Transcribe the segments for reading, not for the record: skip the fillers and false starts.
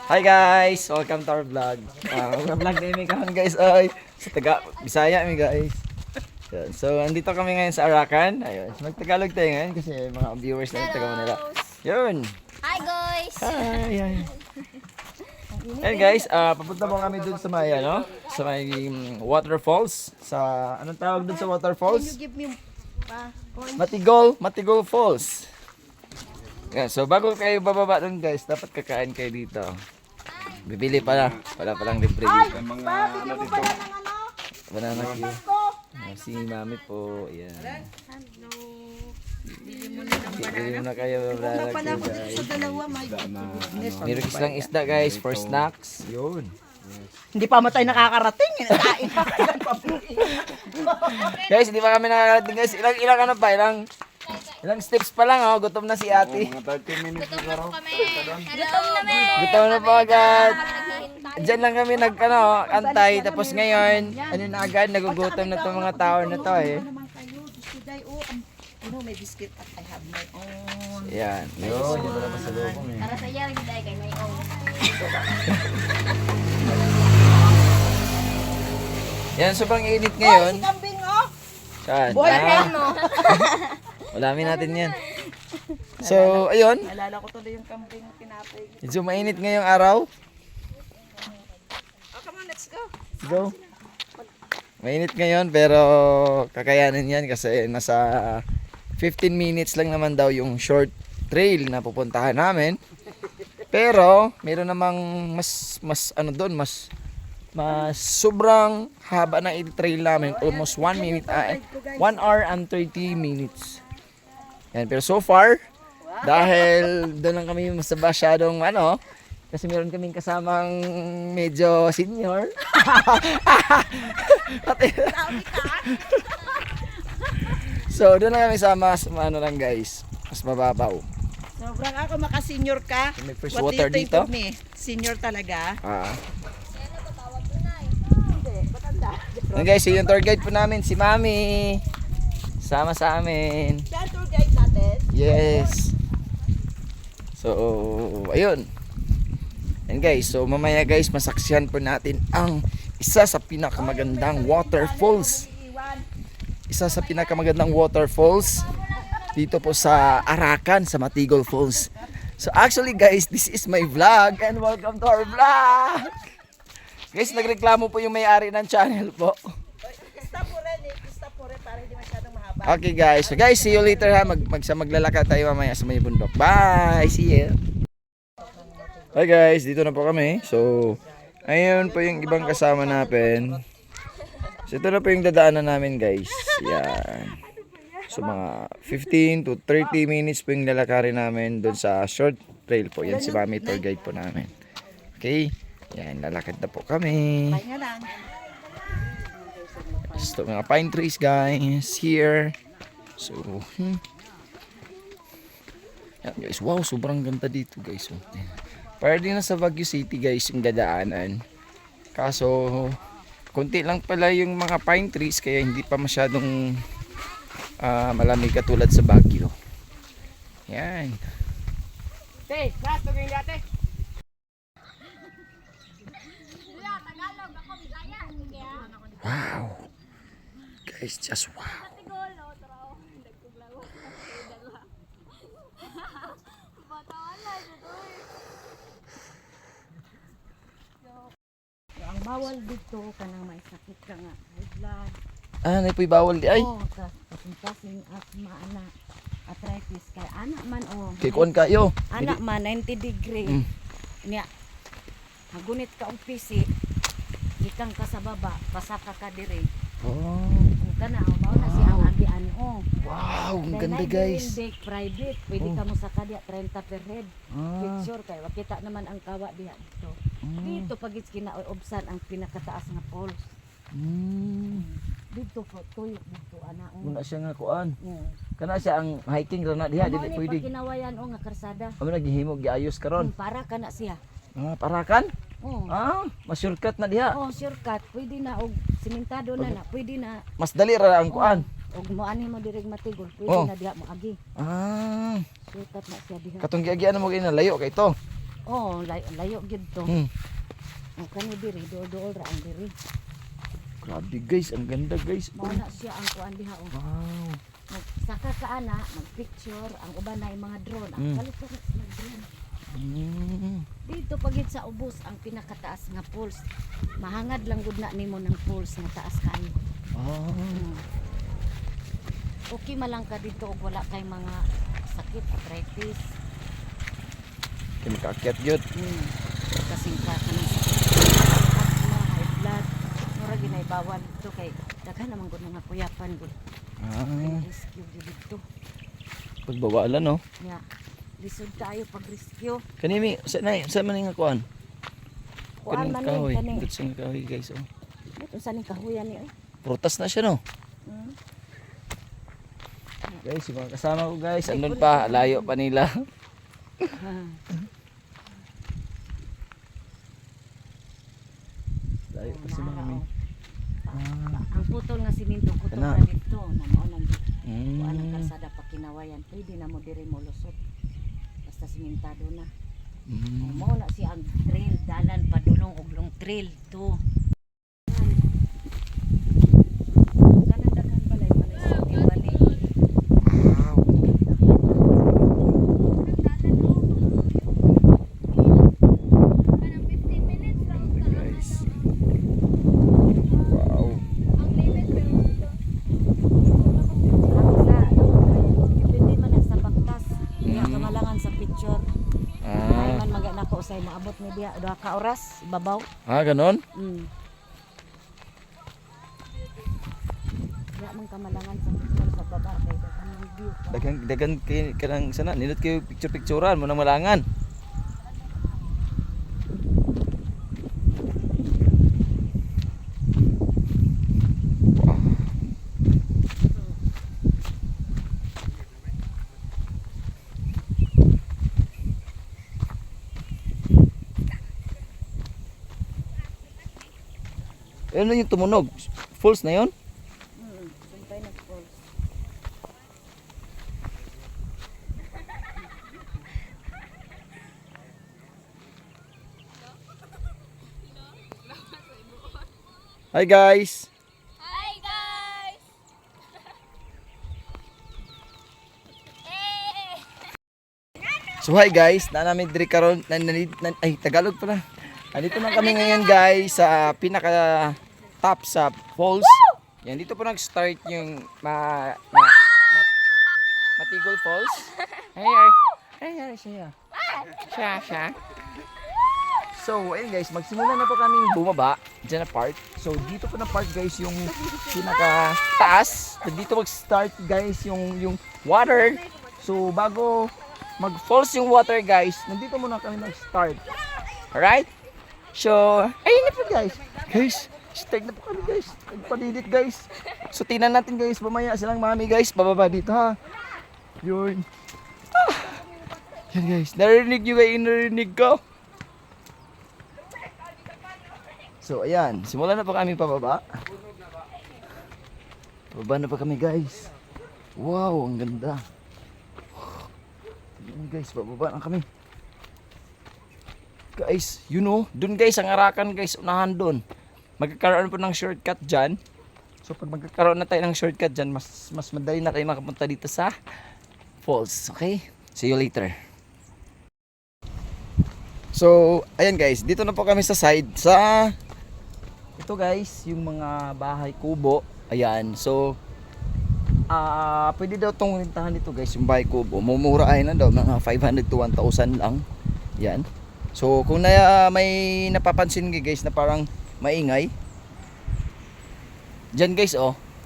Hi guys! Welcome to our vlog. Vlog na yung kahan guys ay sa taga Bisaya mi guys. Yan. So andito kami ngayon sa Arakan. Ayun. Magtagalog tayo ngayon kasi mga viewers na taga Manila. Yun. Hi guys! Hi. Ayun guys, papunta po kami dun sa may ano, sa may waterfalls. Sa anong tawag dun sa waterfalls? Give me Matigol Falls. Yan, so bago kayo bababa dun guys, dapat kakain kayo dito. Bibili pala. Wala palang libre dito. Mga ano dito. Banana cue. Si mami po. Ayan. Bili na kayo banana cue guys. Meron isang isda guys for snacks. Yun. Hindi pa matay nakakarating. Kain pa. Guys, hindi pa kami nakakarating guys. Ilang ano pa? Ilang steps pa lang oh. Gutom na si ate. Mga 30 minutes na raw. Gutom na po agad. Diyan lang kami antay. Tapos ngayon, ano na agad, nagugutom na itong mga tao na to eh. Ano, may biscuit at I have my own. Yan. Yun, yun pala pasalubong eh. Para sa iyo, hindi kay may own. Yan, sobrang init ngayon. Si kambing, oh! Saan? Boyfriend mo! Ulamin natin yan. So, ayun. Nalala ko tuloy yung kambing tinapay. Medyo mainit ngayong araw. Oh, come on, let's go. Go. Mainit ngayon pero kakayanin yan kasi nasa 15 minutes lang naman daw yung short trail na pupuntahan namin. Pero meron namang mas sobrang haba na i-trail namin, almost 1 hour and 30 minutes. Yan, pero so far dahil doon lang kami masyadong kasi meron kaming kasamang medyo senior. So doon lang kami sa mas lang guys, mas mababaw. Sobrang ako maka-senior ka. May fresh What do water you think dito. of me? Senior talaga? Yan guys, yung tour guide po namin si Mami. Sama sa amin. Siya ang tour guide natin? Yes. So, ayun. And guys, so mamaya guys, masaksihan po natin ang isa sa pinakamagandang waterfalls. Isa sa pinakamagandang waterfalls dito po sa Arakan, sa Matigol Falls. So actually guys, this is my vlog and welcome to our vlog. Guys, nagreklamo po yung may-ari ng channel po. Stop po rin eh. Stop po rin para hindi masyadong mahaba. Okay guys, so guys, see you later ha. Maglalakad tayo mamaya sa may bundok. Bye! See you! Hi guys, dito na po kami. So, ayun po yung ibang kasama natin. So, ito na po yung dadaanan namin guys. Yan. So, mga 15 to 30 minutes po yung lalakarin namin doon sa short trail po. Yan si Mami tour guide po namin. Okay? Yan, lalakad na po kami. Pahinga lang. So, mga pine trees guys here. So, yan guys, wow, sobrang ganda dito guys. Para din na sa Baguio City guys yung dadaanan. Kaso, konti lang pala yung mga pine trees kaya hindi pa masyadong malamig katulad sa Baguio. Yan. Wow. Guys, just wow. Ang bawal dito kanang may sakit ka nga high blood. Ano po bawal di ay? Oh, kasing asma ana arthritis kay anak man Kay kuan kayo. Anak man 90 degree. Niya. Hagunit ka og pisi. Gikang ka sa baba, pasaka ka diri. Oh. Kana mao na si ang agian Wow, ang ganda guys. Private, pwede ka mo sa kadya 30 per head. Picture kay makita naman ang kawa diha dito. Dito pagit kinaobsan ang pinakataas nga falls. Dito po tuyok dito ana. Muna siya nga kuan. Kana siya ang hiking ra na diha dili pwede. Kinawayan nga karsada. Amo naghihimo giayos karon. Para kana siya. Parakan? Oh. Mas-shortcut na diha. Oh, shortcut. Pwede na og simentado na. Pwede na. Mas dali ra ang kuan. Og mo ani mo dirig matigol. Pwede Oh. na diha mo agi. Ah, Shortcut na siya diha. katong giagian mo gina layo kay to. Oh, layo gyud to. Hmm. Ang kani diri dool ra ang diri. Grabe guys, ang ganda guys. Mao na siya ang kuan diha oh. Wow. Saka ka ana, mag-picture, ang uban na mga drone. Ang Mm. kalit-kalit sila drone. Mm. Dito pagit sa ubos ang pinakataas nga falls. Mahangad lang gud na nimo ng falls nga taas kayo. Ah. Okay man lang ka dito ug wala kay mga sakit, arthritis. Kaya makaakyat yun. Kasing ka kanang asthma, high blood. Mura ginay bawal dito kay daghan naman gud nga kuyapan gud. Ah. Rescue gud dito. Pagbawalan no. Ya. Lisod tayo pag rescue. Kanimi, sa man nga kuan? Kuan man kahoy. ni kani. Dito sa kahoy guys. Oh. Ito sa ning kahuyan ni. Prutas na siya no. Mm. Guys, yung mga kasama ko guys, andun pa, layo pa nila. Layo pa si mami. Ang putol nga siminto putol Kana. na dito na mao nang kuan ang Mm. kalsada pa kinawayan. Pwede na mo diri mo lusot. Basta simentado na. Mm. Mao na si ang trail dalan padulong og long trail to. Kanang daghan balay balay sa balay. Wow. Guys. Wow. Depende man na sa bagtas. Diya Mm. kamalangan sa picture. Ay Ah, man magana ko usay maabot ni diya 2 ka oras ibabaw. ganon? Mm. Diya man kamalangan sa picture sa baba kay kanang view. Dagan kanang sana nindot kayo picture-picturean mo nang malangan. Ano yung tumunog? Falls na yon? Sumpay na falls. Hi guys! Hi guys! Hey! So hi guys, na namin diri karon ay Tagalog pala. Andito na kami ngayon guys sa pinaka top sa falls. Yan dito po nag-start yung Matigol Falls. Ay siya. Siya. So ayun guys, magsimula na po kami bumaba dyan na part. So dito po na part guys yung pinaka taas. Dito mag-start guys yung water. So bago mag-falls yung water guys, nandito muna kami mag-start. Alright? So, ayun na po guys. Guys, start na po kami guys. Nagpalilit guys. So tingnan natin guys, mamaya silang mami guys, bababa dito ha. Yun. Yan guys, narinig nyo kayo yung narinig ko. So ayan, simulan na po kami pababa. Pababa na pa kami guys. Wow, ang ganda. Ayan guys, pababa na kami. Guys, you know, dun guys, ang Arakan guys, unahan dun. Magkakaroon po ng shortcut dyan. So pag magkakaroon na tayo ng shortcut dyan, mas madali na tayo makapunta dito sa falls. Okay? See you later. So, ayan guys, dito na po kami sa side. Ito guys, yung mga bahay kubo. Ayan, so pwede daw itong rintahan dito guys, yung bahay kubo. Mumura ay na daw, mga 500 to 1,000 lang. Yan. So kung may napapansin kayo guys na parang maingay, dyan guys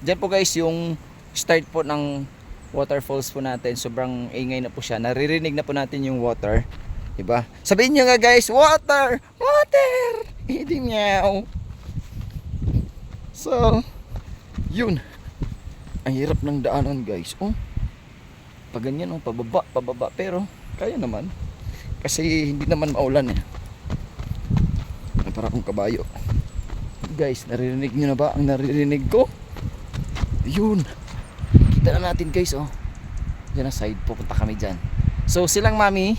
dyan po guys yung start po ng waterfalls po natin. Sobrang ingay na po siya, naririnig na po natin yung water, diba? Sabihin nyo nga guys, water, hindi meow. So yun, ang hirap ng daanan guys. Pag ganyan pababa, pero kaya naman. Kasi hindi naman maulan para akong kabayo. Guys, naririnig nyo na ba ang naririnig ko? Yun. Kita na natin guys Diyan na side, pupunta kami dyan. So silang mami,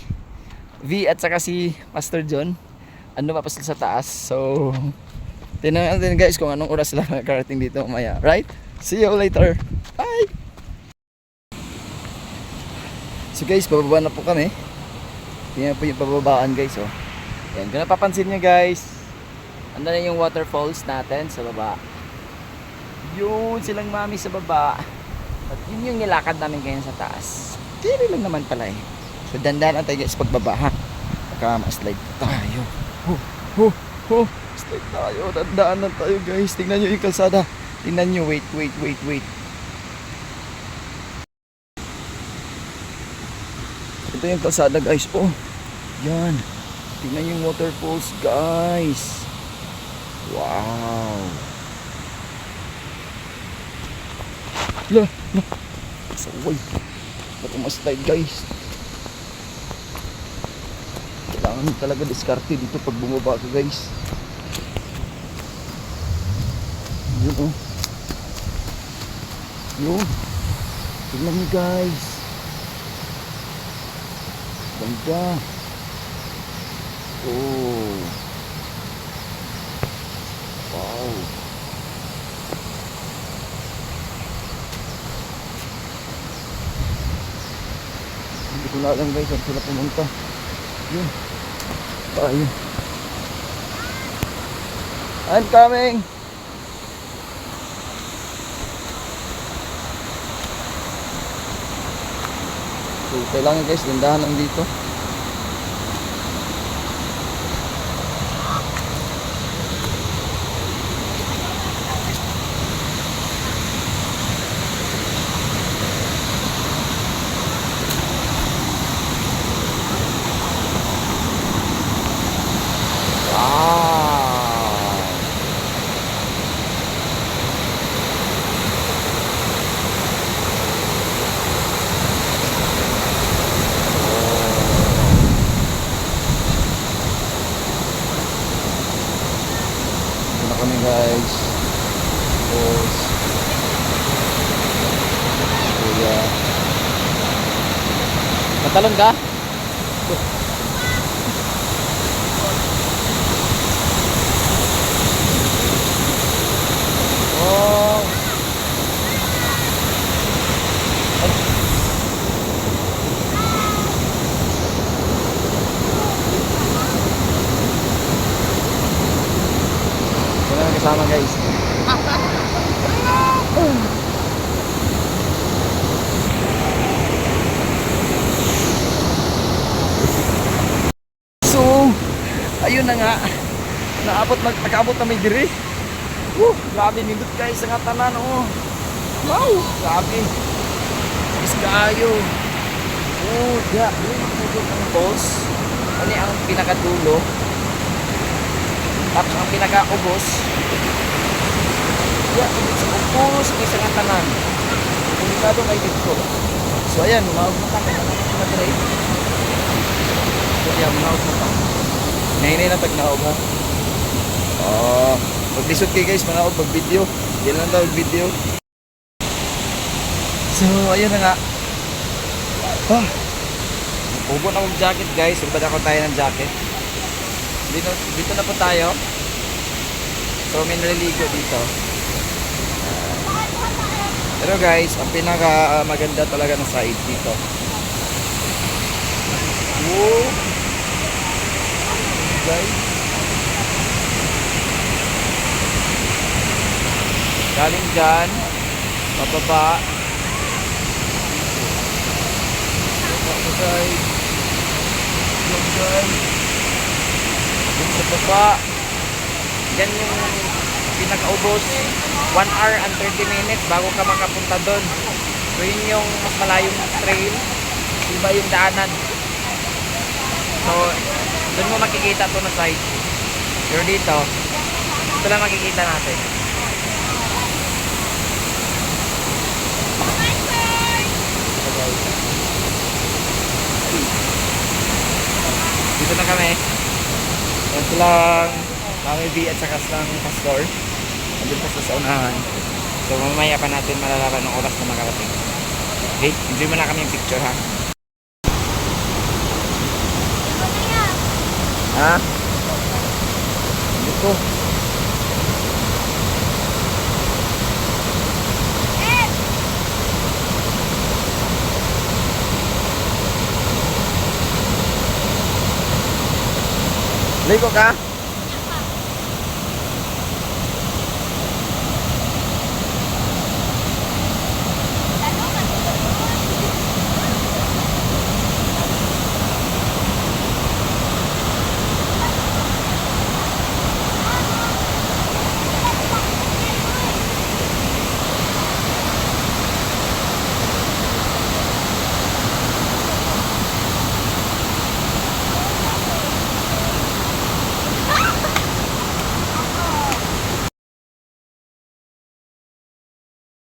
V at saka si Pastor John. Ano pa sa taas. So, tingnan natin guys kung anong oras sila nakarating dito mamaya. Right? See you later. Bye! So guys, bababa na po kami. Tingnan po yung pababaan guys. Oh. Yan, kung napapansin nyo guys, ando na yung waterfalls natin sa baba. Yun silang mami sa baba. At yun yung nilakad namin ngayon sa taas. Tiri lang naman pala eh. So dandanan tayo guys pagbaba ha. Baka ma-slide tayo. Slide tayo. Dandaanan tayo guys. Tingnan nyo yung kalsada. Tingnan nyo. Wait. Ito yung kalsada guys. Oh. Yan. Tingnan yung waterfalls guys. Wow. Lah. Saway. Ba't ma-slide guys? Kailangan talaga diskarte dito pag bumaba ka guys. Yun oh. Yun. Tingnan nyo guys. Ganda. Oh. Wow. Hindi ko na alam guys saan sila pumunta. Yun. Tayo. I'm coming. So, kailangan guys, dandahan lang dito. Kami guys. Tapos kuya. Matalon ka? Oh. Kasama guys. So, ayun na nga. Nakaabot na may diri. Grabe nindot guys sa tanan oh. Wow, grabe. Is kayo. Oh, ya, yung ang boss. Ano ang pinakadulo? Tapos ang pinaka-ubos, ubos isa nga tanan. Delikado kay dito. So ayan, maog na kami na drive. So yan, maog na kami. Nahinay na tag-naog ha. Oh, maglisod kayo guys, manaog mag-video. Hindi lang daw video. So ayun na nga. Ubo na akong jacket guys, subad ako tayo ng jacket. Dito na po tayo. So may naliligo dito. Pero guys, ang pinaka maganda talaga ng side dito. Wow. Guys. Galing dyan, pababa. Guys. Sa baba, yan yung pinakaubos, 1 hour and 30 minutes bago ka makapunta doon. So yun yung mas malayong trail, iba yung daanan. So doon mo makikita to na side. Pero dito, ito lang makikita natin. Dito na kami. Yan silang Mami V at saka silang Pastor. Nandun pa sa unahan. So mamaya pa natin malalaman ng oras na makarating. Okay, enjoy mo na kami yung picture ha. Ha? Dito. Ligo ka?